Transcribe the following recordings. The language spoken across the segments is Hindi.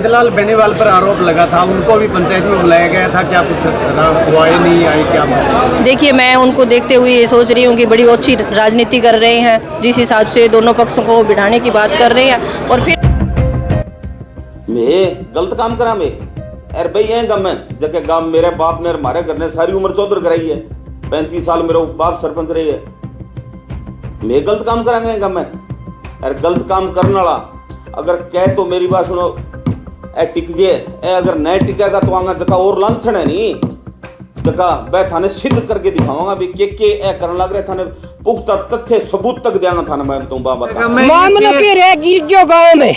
नंदलाल बेनीवाल पर आरोप लगा था, उनको भी पंचायत में बुलाया गया था, क्या कुछ वो आए नहीं आए क्या? देखिए, मैं उनको देखते हुए ये सोच रही हूँ कि बड़ी अच्छी राजनीति कर रहे हैं, जिस हिसाब से दोनों पक्षों को बिठाने की बात कर रहे हैं। और फिर मैं गलत काम करा मैं अरे भाई ये गम है जगह गांव मेरे बाप ने हमारे घर ने सारी उम्र चौधर कराई है, 35 साल मेरा बाप सरपंच रही है, मैं गलत काम करांगे गम है। अरे गलत काम करने वाला अगर कह तो मेरी बात सुनो, ए टिक जे ए अगर नहीं टिकेगा तो आगा जगह और लांछन है नहीं जगह मैं थाने सिद्ध करके दिखाऊंगा भी के ए करने लग रहे थाने पुख्ता तथ्य सबूत तक देंगा थाने मैं तुम बाबा मामला के रह गिर जो गांव में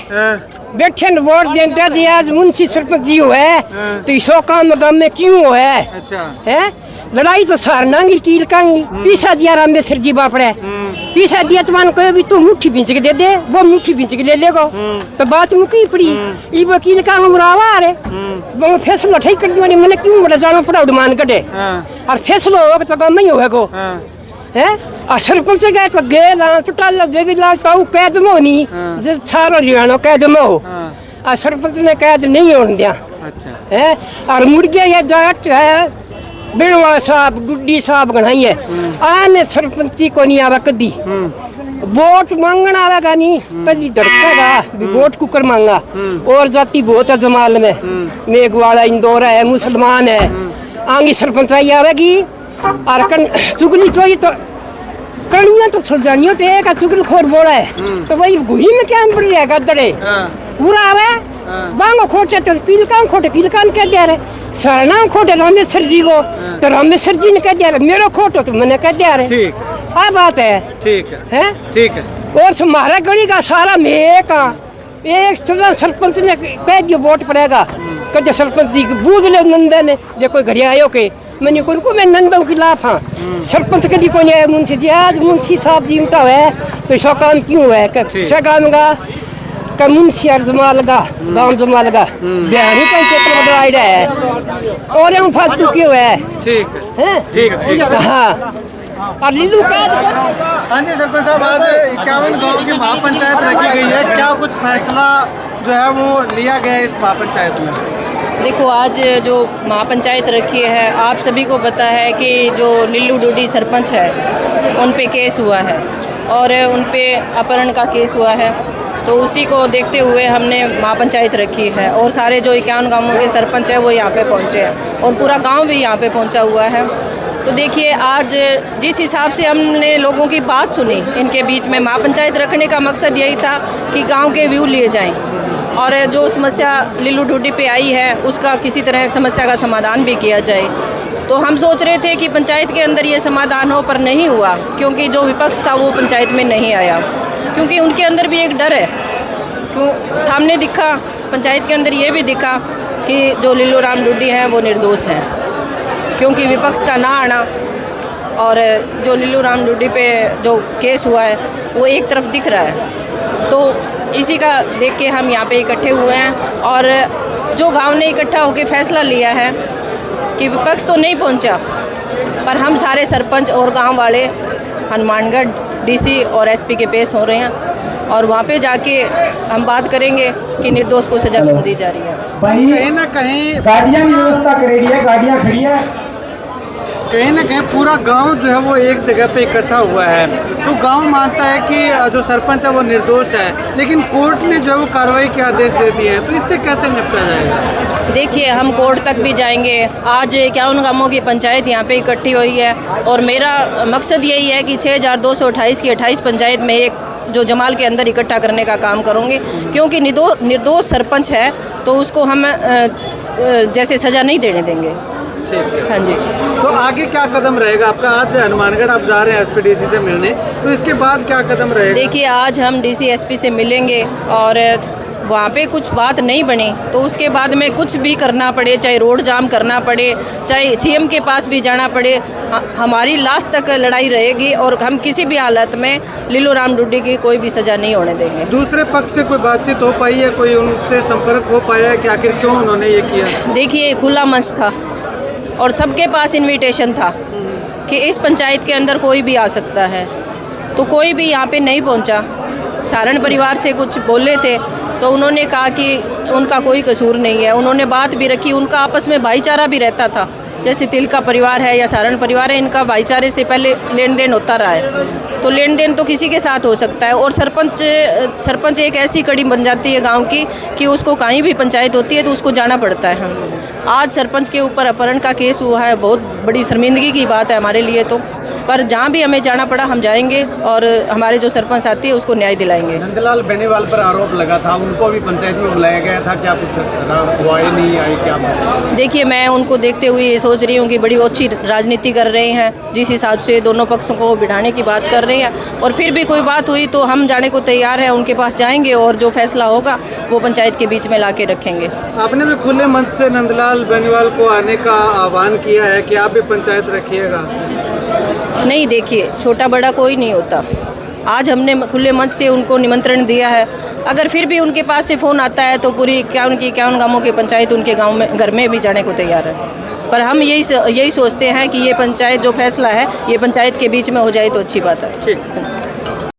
बैठे न वोट देते थे, आज मुंशी सरपंच जी हुआ है तो इसो काम गांव में क्यों हुआ है? अच्छा है लड़ाई तो सारना कील कांगी पीछा दिया रामेश्वर जी बापड़े पीछा दिया तो कहे भी तू मुट्ठी बीच के दे दे, वो मुट्ठी बीच के ले लेगो तो बात मुकी पड़ी। ये वकील का मुरावा आ रहे वो फैसला ठीक कर दिया मैंने क्यों बड़ा जाना पड़ा उड़मान कटे और फैसला होगा तो गाँव में ही होगा है। और सरपंच गए तो गे ला चुटाल जे भी लाल ताऊ कैद में होनी जे सारो रिवानो कैद में हो और सरपंच ने कैद नहीं होने दिया। अच्छा है और मुड़ गया ये जाट है बेणवा साहब गुड्डी साहब गणाई है आने सरपंची को नहीं आवा कदी वोट मांगना आवेगा नहीं पहली धड़केगा वोट कुकर मांगा और जाति बहुत है जमाल में मेघवाड़ा इंदौर है मुसलमान है आगे सरपंच आई आवेगी और चुगली चाहिए तो कड़ियाँ तो छोड़ जानी होती है चुगल खोर बोला है तो वही गुही में क्या पड़ रहेगा दड़े पूरा आवे बांगो खोटे तो पीलकान खोटे पीलकान कह दिया रहे सरना खोटे रामेश्वर जी को तो रामेश्वर जी ने कह दिया रहे मेरा खोटो तो मैंने कह दिया रहे ठीक हाँ बात है ठीक है ठीक है। और तुम्हारा गली का सारा मैं का एक सरपंच ने कह दिया वोट पड़ेगा कह सरपंच जी बूझ ले नंदा ने जो कोई घर आयो के मैंने को मैं नंदों के खिलाफ हाँ सरपंच कभी को नहीं आया मुंशी जी आज मुंशी साहब जी उनका है तो इसका काम क्यों है काम का मुंशी जमा लगा गाँव जमा लगा बिहारी पंचायत बदलाई रहा है और हम फालतू क्यों है ठीक है ठीक है हाँ। और लीलू हाँ जी सरपंच साहब आज 51 गाँव की महापंचायत रखी गई है, क्या कुछ फैसला जो है वो लिया गया है इस महापंचायत में? देखो आज जो महापंचायत रखी है आप सभी को पता है कि जो लिल्लू डूडी सरपंच है उन पे केस हुआ है और उन पे अपहरण का केस हुआ है, तो उसी को देखते हुए हमने महापंचायत रखी है और सारे जो 51 गाँवों के सरपंच है वो यहाँ पे पहुँचे हैं और पूरा गांव भी यहाँ पे पहुँचा हुआ है। तो देखिए आज जिस हिसाब से हमने लोगों की बात सुनी इनके बीच में महापंचायत रखने का मकसद यही था कि गाँव के व्यू लिए जाएँ और जो समस्या लिल्लू डूडी पे आई है उसका किसी तरह समस्या का समाधान भी किया जाए। तो हम सोच रहे थे कि पंचायत के अंदर ये समाधान हो पर नहीं हुआ क्योंकि जो विपक्ष था वो पंचायत में नहीं आया क्योंकि उनके अंदर भी एक डर है। क्यों सामने दिखा पंचायत के अंदर ये भी दिखा कि जो लिल्लू राम डूडी हैं वो निर्दोष हैं क्योंकि विपक्ष का ना आना और जो लिल्लू राम डूडी पे जो केस हुआ है वो एक तरफ दिख रहा है। तो इसी का देख के हम यहाँ पे इकट्ठे हुए हैं और जो गांव ने इकट्ठा होकर फैसला लिया है कि विपक्ष तो नहीं पहुँचा पर हम सारे सरपंच और गांव वाले हनुमानगढ़ डीसी और एसपी के पेश हो रहे हैं और वहाँ पे जाके हम बात करेंगे कि निर्दोष को सजा क्यों दी जा रही है। कहीं ना कहीं गाड़ियाँ व्यवस्था करेगी है, गाड़ियाँ खड़ी है, कहीं ना कहीं पूरा गांव जो है वो एक जगह पे इकट्ठा हुआ है तो गांव मानता है कि जो सरपंच है वो निर्दोष है लेकिन कोर्ट ने जो है वो कार्रवाई के आदेश दे दिए हैं, तो इससे कैसे निपटा जाएगा? देखिए हम कोर्ट तक भी जाएंगे। आज 51 गांवों की पंचायत यहाँ पे इकट्ठी हुई है और मेरा मकसद यही है कि 6228 की 28 पंचायत में एक जो जमाल के अंदर इकट्ठा करने का काम करूँगी क्योंकि निर्दोष सरपंच है तो उसको हम जैसे सज़ा नहीं देने देंगे। ठीक है हाँ जी। तो आगे क्या कदम रहेगा आपका? आज से हनुमानगढ़ आप जा रहे हैं एसपी डीसी से मिलने, तो इसके बाद क्या कदम रहेगा? देखिए आज हम डीसी एसपी से मिलेंगे और वहाँ पे कुछ बात नहीं बनी तो उसके बाद में कुछ भी करना पड़े, चाहे रोड जाम करना पड़े, चाहे सीएम के पास भी जाना पड़े, हमारी लास्ट तक लड़ाई रहेगी और हम किसी भी हालत में लिल्लू राम डूडी की कोई भी सज़ा नहीं होने देंगे। दूसरे पक्ष से कोई बातचीत हो पाई है, कोई उनसे संपर्क हो पाया है कि आखिर क्यों उन्होंने ये किया? देखिए खुला मंच था और सबके पास इन्विटेशन था कि इस पंचायत के अंदर कोई भी आ सकता है, तो कोई भी यहाँ पे नहीं पहुँचा। सारण परिवार से कुछ बोले थे तो तो उन्होंने कहा कि उनका कोई कसूर नहीं है। उन्होंने बात भी रखी, उनका आपस में भाईचारा भी रहता था। जैसे तिलका परिवार है या सारण परिवार है, इनका भाईचारे से पहले लेन देन होता रहा है। तो लेन देन तो किसी के साथ हो सकता है। और सरपंच एक ऐसी कड़ी बन जाती है गांव की कि उसको कहीं भी पंचायत होती है तो उसको जाना पड़ता है। आज सरपंच के ऊपर अपहरण का केस हुआ है, बहुत बड़ी शर्मिंदगी की बात है हमारे लिए तो। पर जहाँ भी हमें जाना पड़ा हम जाएंगे और हमारे जो सरपंच आती है उसको न्याय दिलाएंगे। नंदलाल बेनीवाल पर आरोप लगा था, उनको भी पंचायत में बुलाया गया था, क्या कुछ हुआ ही नहीं आई क्या बात? देखिए, मैं उनको देखते हुए ये सोच रही हूँ कि बड़ी अच्छी राजनीति कर रहे हैं, जिस हिसाब से दोनों पक्षों को बिठाने की बात कर रहे हैं। और फिर भी कोई बात हुई तो हम जाने को तैयार हैं, उनके पास जाएंगे और जो फैसला होगा वो पंचायत के बीच में ला के रखेंगे। आपने भी खुले मन से नंदलाल बेनीवाल को आने का आह्वान किया है कि आप भी पंचायत रखिएगा। नहीं, देखिए, छोटा बड़ा कोई नहीं होता। आज हमने खुले मन से उनको निमंत्रण दिया है। अगर फिर भी उनके पास से फ़ोन आता है तो पूरी इक्यावन गांवों की पंचायत उनके गांव में घर में भी जाने को तैयार है। पर हम यही सोचते हैं कि ये पंचायत जो फैसला है ये पंचायत के बीच में हो जाए तो अच्छी बात है। ठीक।